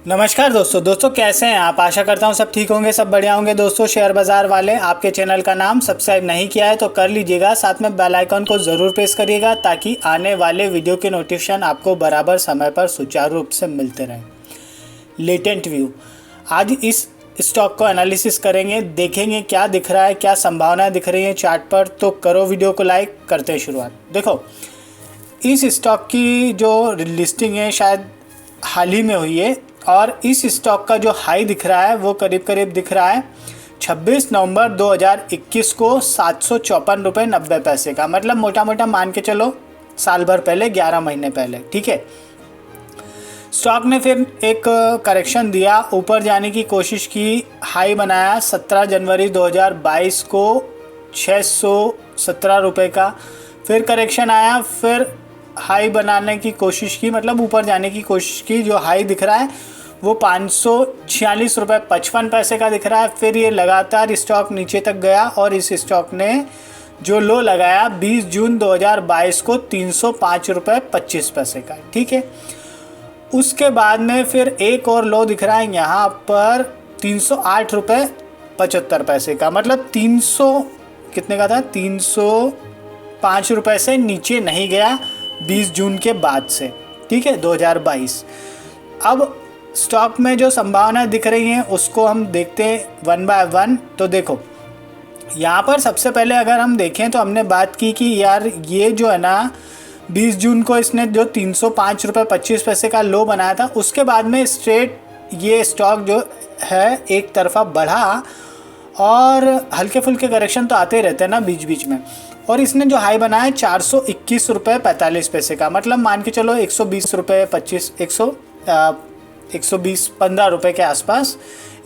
नमस्कार दोस्तों कैसे हैं आप। आशा करता हूं सब ठीक होंगे, सब बढ़िया होंगे। दोस्तों शेयर बाज़ार वाले आपके चैनल का नाम सब्सक्राइब नहीं किया है तो कर लीजिएगा, साथ में बेल आइकन को ज़रूर प्रेस करिएगा ताकि आने वाले वीडियो के नोटिफिकेशन आपको बराबर समय पर सुचारू रूप से मिलते रहें। लेटेंट व्यू, आज इस स्टॉक को एनालिसिस करेंगे, देखेंगे क्या दिख रहा है, क्या संभावनाएं दिख रही हैं चार्ट पर। तो करो वीडियो को लाइक, करते हैं शुरुआत। देखो, इस स्टॉक की जो लिस्टिंग है शायद हाल ही में हुई है और इस स्टॉक का जो हाई दिख रहा है वो करीब करीब दिख रहा है 26 नवंबर 2021 को 754 रुपये 90 पैसे का। मतलब मोटा मोटा मान के चलो साल भर पहले, 11 महीने पहले। ठीक है, स्टॉक ने फिर एक करेक्शन दिया, ऊपर जाने की कोशिश की, हाई बनाया 17 जनवरी 2022 को 617 रुपये का। फिर करेक्शन आया, फिर हाई बनाने की कोशिश की, मतलब ऊपर जाने की कोशिश की। जो हाई दिख रहा है वो 546 रुपये 55 पैसे का दिख रहा है। फिर ये लगातार स्टॉक नीचे तक गया और इस स्टॉक ने जो लो लगाया 20 जून 2022 को 305 रुपये 25 पैसे का। ठीक है, उसके बाद में फिर एक और लो दिख रहा है यहाँ पर 308 रुपये 75 पैसे का। मतलब 300 कितने का था, 305 रुपये से नीचे नहीं गया 20 जून के बाद से। ठीक है, 2022। अब स्टॉक में जो संभावना दिख रही हैं उसको हम देखते हैं वन बाय वन। तो देखो, यहाँ पर सबसे पहले अगर हम देखें तो हमने बात की कि यार ये जो है ना 20 जून को इसने जो 305 रुपये 25 पैसे का लो बनाया था, उसके बाद में स्ट्रेट ये स्टॉक जो है एक तरफा बढ़ा और हल्के फुल्के करेक्शन तो आते रहते हैं ना बीच बीच में। और इसने जो हाई बनाया 421 रुपये 45 पैसे का। मतलब मान के चलो 120 रुपये 120-15 रुपये के आसपास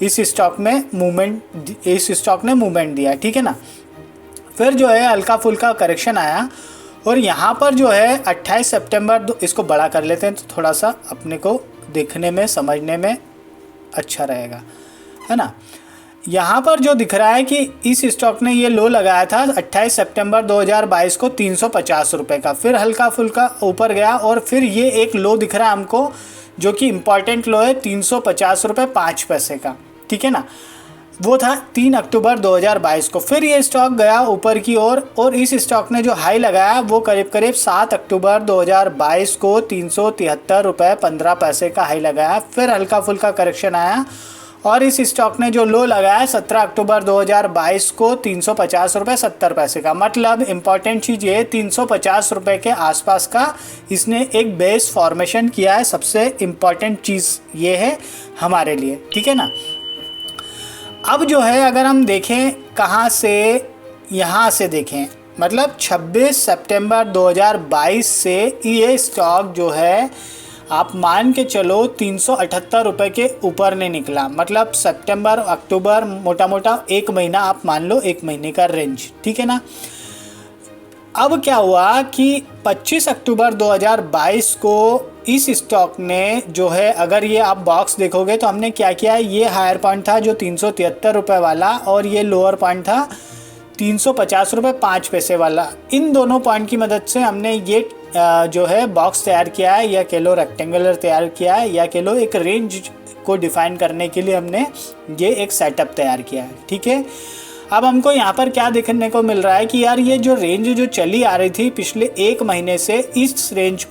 इस स्टॉक ने मूवमेंट दिया। ठीक है ना। फिर जो है हल्का फुल्का करेक्शन आया और यहाँ पर जो है 28 सितंबर, इसको बड़ा कर लेते हैं तो थोड़ा सा अपने को देखने में समझने में अच्छा रहेगा, है ना। यहाँ पर जो दिख रहा है कि इस स्टॉक ने ये लो लगाया था 28 सितंबर 2022 को 350 रुपये का। फिर हल्का फुल्का ऊपर गया और फिर ये एक लो दिख रहा है हमको जो कि इम्पॉर्टेंट लो है 350 रुपये 5 पैसे का। ठीक है ना, वो था 3 अक्टूबर 2022 को। फिर ये स्टॉक गया ऊपर की ओर और इस स्टॉक ने जो हाई लगाया वो करीब करीब 7 अक्टूबर 2022 को 373 रुपये 15 पैसे का हाई लगाया। फिर हल्का फुल्का करेक्शन आया और इस स्टॉक ने जो लो लगाया 17 अक्टूबर 2022 को 350 रुपये 70 पैसे का। मतलब इम्पॉर्टेंट चीज़ ये 350 रुपये के आसपास का इसने एक बेस फॉर्मेशन किया है। सबसे इम्पॉर्टेंट चीज़ ये है हमारे लिए। ठीक है ना। अब जो है अगर हम देखें कहाँ से, यहाँ से देखें, मतलब 26 सितंबर 2022 से ये स्टॉक जो है आप मान के चलो 378 रुपये के ऊपर नहीं निकला। मतलब सितंबर अक्टूबर मोटा मोटा एक महीना आप मान लो, एक महीने का रेंज। ठीक है ना। अब क्या हुआ कि 25 अक्टूबर 2022 को इस स्टॉक ने जो है, अगर ये आप बॉक्स देखोगे तो हमने क्या किया है, ये हायर पॉइंट था जो 373 रुपये वाला और ये लोअर पॉइंट था 350 रुपये 5 पैसे वाला। इन दोनों पॉइंट की मदद से हमने ये जो है बॉक्स तैयार किया है, या कह लो रेक्टेंगुलर तैयार किया है, या कह लो एक रेंज को डिफाइन करने के लिए हमने ये एक सेटअप तैयार किया है। ठीक है, अब हमको यहाँ पर क्या देखने को मिल रहा है कि यार ये जो रेंज जो चली आ रही थी पिछले एक महीने से, इस रेंज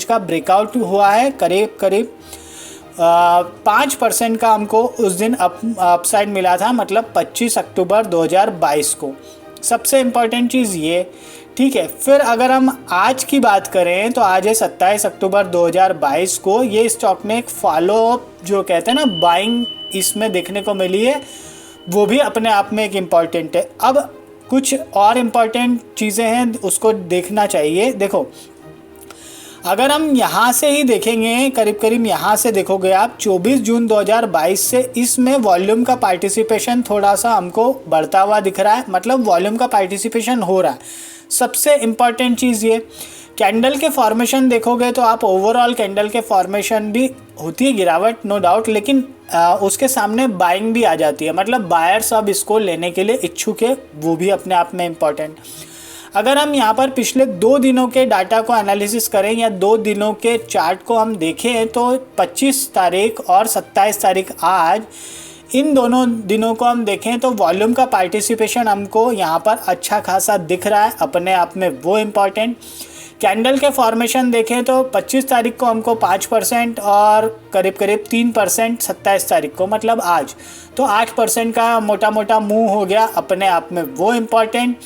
का ब्रेकआउट हुआ है। करीब करीब 5% का हमको उस दिन अपसाइड मिला था, मतलब 25 अक्टूबर 2022 को। सबसे इम्पॉर्टेंट चीज़ ये। ठीक है, फिर अगर हम आज की बात करें तो आज है 27 अक्टूबर 2022 को। ये स्टॉक ने एक फॉलोअप जो कहते हैं ना बाइंग इसमें देखने को मिली है, वो भी अपने आप में एक इम्पॉर्टेंट है। अब कुछ और इम्पॉर्टेंट चीज़ें हैं उसको देखना चाहिए। देखो, अगर हम यहाँ से ही देखेंगे, करीब करीब यहाँ से देखोगे आप 24 जून 2022 से इसमें वॉल्यूम का पार्टिसिपेशन थोड़ा सा हमको बढ़ता हुआ दिख रहा है। मतलब वॉल्यूम का पार्टिसिपेशन हो रहा है। सबसे इम्पॉर्टेंट चीज़ ये, कैंडल के फॉर्मेशन देखोगे तो आप ओवरऑल कैंडल के फॉर्मेशन भी होती है गिरावट, नो डाउट, लेकिन उसके सामने बाइंग भी आ जाती है। मतलब बायर्स अब इसको लेने के लिए इच्छुक है, वो भी अपने आप में इम्पॉर्टेंट। अगर हम यहाँ पर पिछले 2 दिनों के डाटा को एनालिसिस करें या 2 दिनों के चार्ट को हम देखें तो 25 तारीख और 27 तारीख आज, इन दोनों दिनों को हम देखें तो वॉल्यूम का पार्टिसिपेशन हमको यहाँ पर अच्छा खासा दिख रहा है, अपने आप में वो इम्पॉर्टेंट। कैंडल के फॉर्मेशन देखें तो 25 तारीख को हमको 5% और करीब करीब 3% 27 तारीख को, मतलब आज, तो 8% का मोटा मोटा मूव हो गया, अपने आप में वो इम्पॉर्टेंट।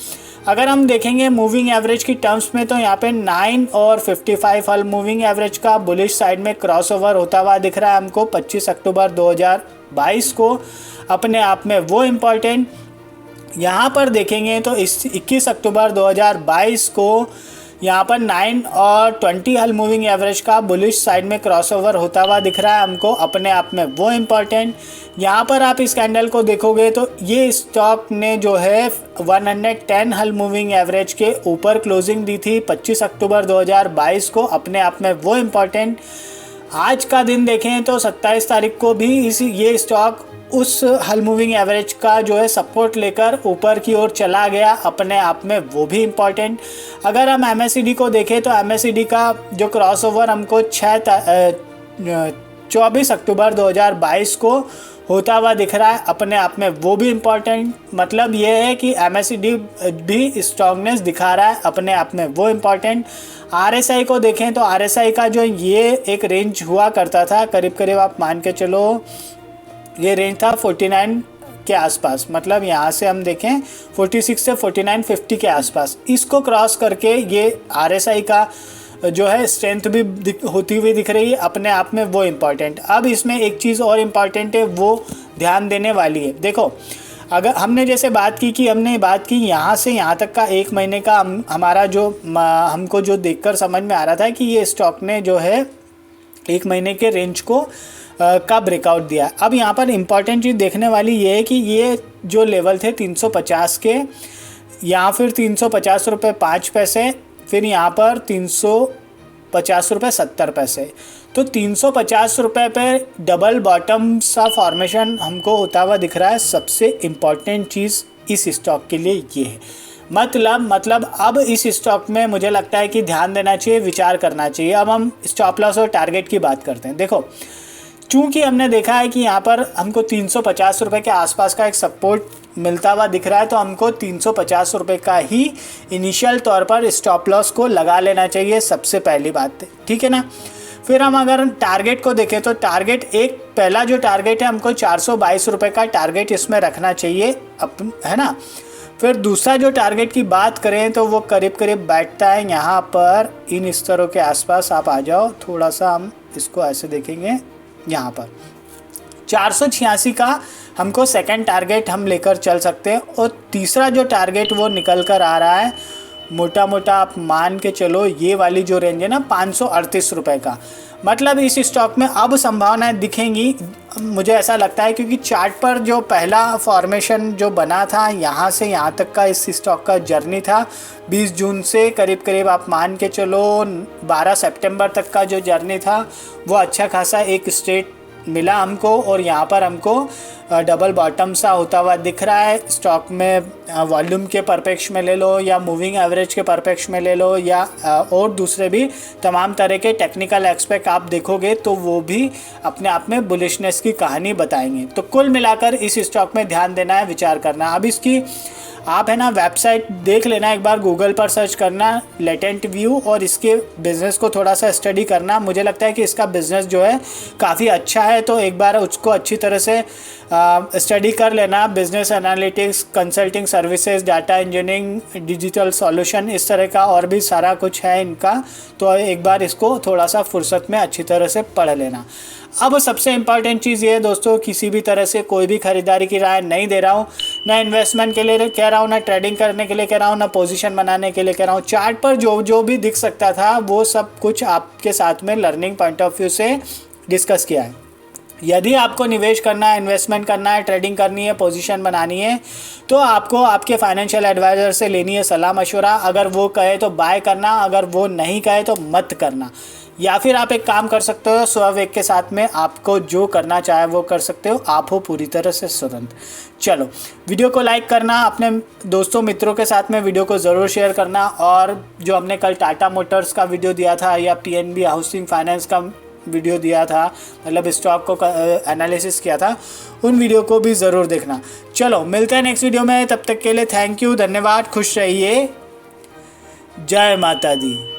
अगर हम देखेंगे मूविंग एवरेज की टर्म्स में तो यहाँ पे 9 और 55 हल मूविंग एवरेज का बुलिश साइड में क्रॉसओवर होता हुआ दिख रहा है हमको 25 अक्टूबर 2022 को, अपने आप में वो इम्पॉर्टेंट। यहाँ पर देखेंगे तो इस 21 अक्टूबर 2022 को यहाँ पर 9 और 20 हल मूविंग एवरेज का बुलिश साइड में क्रॉसओवर होता हुआ दिख रहा है हमको, अपने आप में वो इम्पॉर्टेंट। यहाँ पर आप इस कैंडल को देखोगे तो ये स्टॉक ने जो है 110 हल मूविंग एवरेज के ऊपर क्लोजिंग दी थी 25 अक्टूबर 2022 को, अपने आप में वो इम्पॉर्टेंट। आज का दिन देखें तो 27 तारीख को भी ये स्टॉक उस हल मूविंग एवरेज का जो है सपोर्ट लेकर ऊपर की ओर चला गया, अपने आप में वो भी इम्पॉर्टेंट। अगर हम MACD को देखें तो MACD का जो क्रॉसओवर हमको 24 अक्टूबर 2022 को होता हुआ दिख रहा है, अपने आप में वो भी इम्पॉर्टेंट। मतलब ये है कि MACD भी स्ट्रॉन्गनेस दिखा रहा है, अपने आप में वो इम्पॉर्टेंट। RSI को देखें तो RSI का जो ये एक रेंज हुआ करता था, करीब करीब आप मान के चलो ये रेंज था 49 के आसपास, मतलब यहाँ से हम देखें 46 से 49.50 के आसपास, इसको क्रॉस करके ये RSI का जो है स्ट्रेंथ भी होती हुई दिख रही है, अपने आप में वो इम्पॉर्टेंट। अब इसमें एक चीज़ और इम्पॉर्टेंट है, वो ध्यान देने वाली है। देखो, अगर हमने जैसे बात की कि हमने बात की यहाँ से यहाँ तक का 1 महीने का हमारा जो हमको जो देखकर समझ में आ रहा था कि ये स्टॉक ने जो है 1 महीने के रेंज को का ब्रेकआउट दिया। अब यहाँ पर इम्पॉर्टेंट चीज़ देखने वाली ये है कि ये जो लेवल थे 350 के, या फिर 350 रुपये 5 पैसे, फिर यहाँ पर 350 रुपये 70 पैसे, तो 350 रुपये पे डबल बॉटम सा फॉर्मेशन हमको होता हुआ दिख रहा है। सबसे इम्पॉर्टेंट चीज़ इस स्टॉक के लिए ये है, मतलब अब इस स्टॉक में मुझे लगता है कि ध्यान देना चाहिए, विचार करना चाहिए। अब हम स्टॉप लॉस और टारगेट की बात करते हैं। देखो, चूँकि हमने देखा है कि यहाँ पर हमको 350 रुपये के आसपास का एक सपोर्ट मिलता हुआ दिख रहा है, तो हमको 350 रुपये का ही इनिशियल तौर पर स्टॉप लॉस को लगा लेना चाहिए, सबसे पहली बात, ठीक है ना। फिर हम अगर टारगेट को देखें तो टारगेट पहला जो टारगेट है हमको 422 रुपये का टारगेट इसमें रखना चाहिए, है ना। फिर दूसरा जो टारगेट की बात करें तो वो करीब करीब बैठता है यहाँ पर इन स्तरों के आसपास। आप आ जाओ, थोड़ा सा हम इसको ऐसे देखेंगे, यहाँ पर 486 का हमको सेकंड टारगेट हम लेकर चल सकते हैं। और तीसरा जो टारगेट वो निकल कर आ रहा है, मोटा मोटा आप मान के चलो ये वाली जो रेंज है ना 538 रुपये का, मतलब इस स्टॉक में अब संभावनाएं दिखेंगी, मुझे ऐसा लगता है, क्योंकि चार्ट पर जो पहला फॉर्मेशन जो बना था यहाँ से यहाँ तक का इस स्टॉक का जर्नी था 20 जून से करीब करीब आप मान के चलो 12 सितंबर तक का जो जर्नी था, वो अच्छा खासा एक स्ट्रेट मिला हमको, और यहाँ पर हमको डबल बॉटम सा होता हुआ दिख रहा है। स्टॉक में वॉल्यूम के परपेक्ष में ले लो या मूविंग एवरेज के परपेक्ष में ले लो या और दूसरे भी तमाम तरह के टेक्निकल एस्पेक्ट आप देखोगे तो वो भी अपने आप में बुलिशनेस की कहानी बताएंगे। तो कुल मिलाकर इस स्टॉक में ध्यान देना है, विचार करना। अब इसकी आप है ना वेबसाइट देख लेना, एक बार गूगल पर सर्च करना लेटेंट व्यू, और इसके बिज़नेस को थोड़ा सा स्टडी करना। मुझे लगता है कि इसका बिज़नेस जो है काफ़ी अच्छा है, तो एक बार उसको अच्छी तरह से स्टडी कर लेना। Business analytics, consulting services, data engineering, digital solution, इस तरह का और भी सारा कुछ है इनका, तो एक बार इसको थोड़ा सा फुर्सत में अच्छी तरह से पढ़ लेना। अब सबसे इम्पॉर्टेंट चीज़ ये है दोस्तों, किसी भी तरह से कोई भी खरीदारी की राय नहीं दे रहा हूँ, ना इन्वेस्टमेंट के लिए कह रहा हूँ, ना ट्रेडिंग करने के लिए कह रहा हूँ, ना पोजीशन बनाने के लिए कह रहा हूँ। चार्ट पर जो भी दिख सकता था वो सब कुछ आपके साथ में लर्निंग पॉइंट ऑफ व्यू से डिस्कस किया है। यदि आपको निवेश करना है, इन्वेस्टमेंट करना है, ट्रेडिंग करनी है, पोजीशन बनानी है, तो आपको आपके फाइनेंशियल एडवाइज़र से लेनी है सलाह मशवरा। अगर वो कहे तो बाय करना, अगर वो नहीं कहे तो मत करना। या फिर आप एक काम कर सकते हो, स्वविवेक के साथ में आपको जो करना चाहे वो कर सकते हो, आप हो पूरी तरह से स्वतंत्र। चलो, वीडियो को लाइक करना, अपने दोस्तों मित्रों के साथ में वीडियो को ज़रूर शेयर करना, और जो हमने कल टाटा मोटर्स का वीडियो दिया था या पीएनबी हाउसिंग फाइनेंस का वीडियो दिया था, मतलब स्टॉक को एनालिसिस किया था, उन वीडियो को भी ज़रूर देखना। चलो, मिलते हैं नेक्स्ट वीडियो में, तब तक के लिए थैंक यू, धन्यवाद, खुश रहिए, जय माता दी।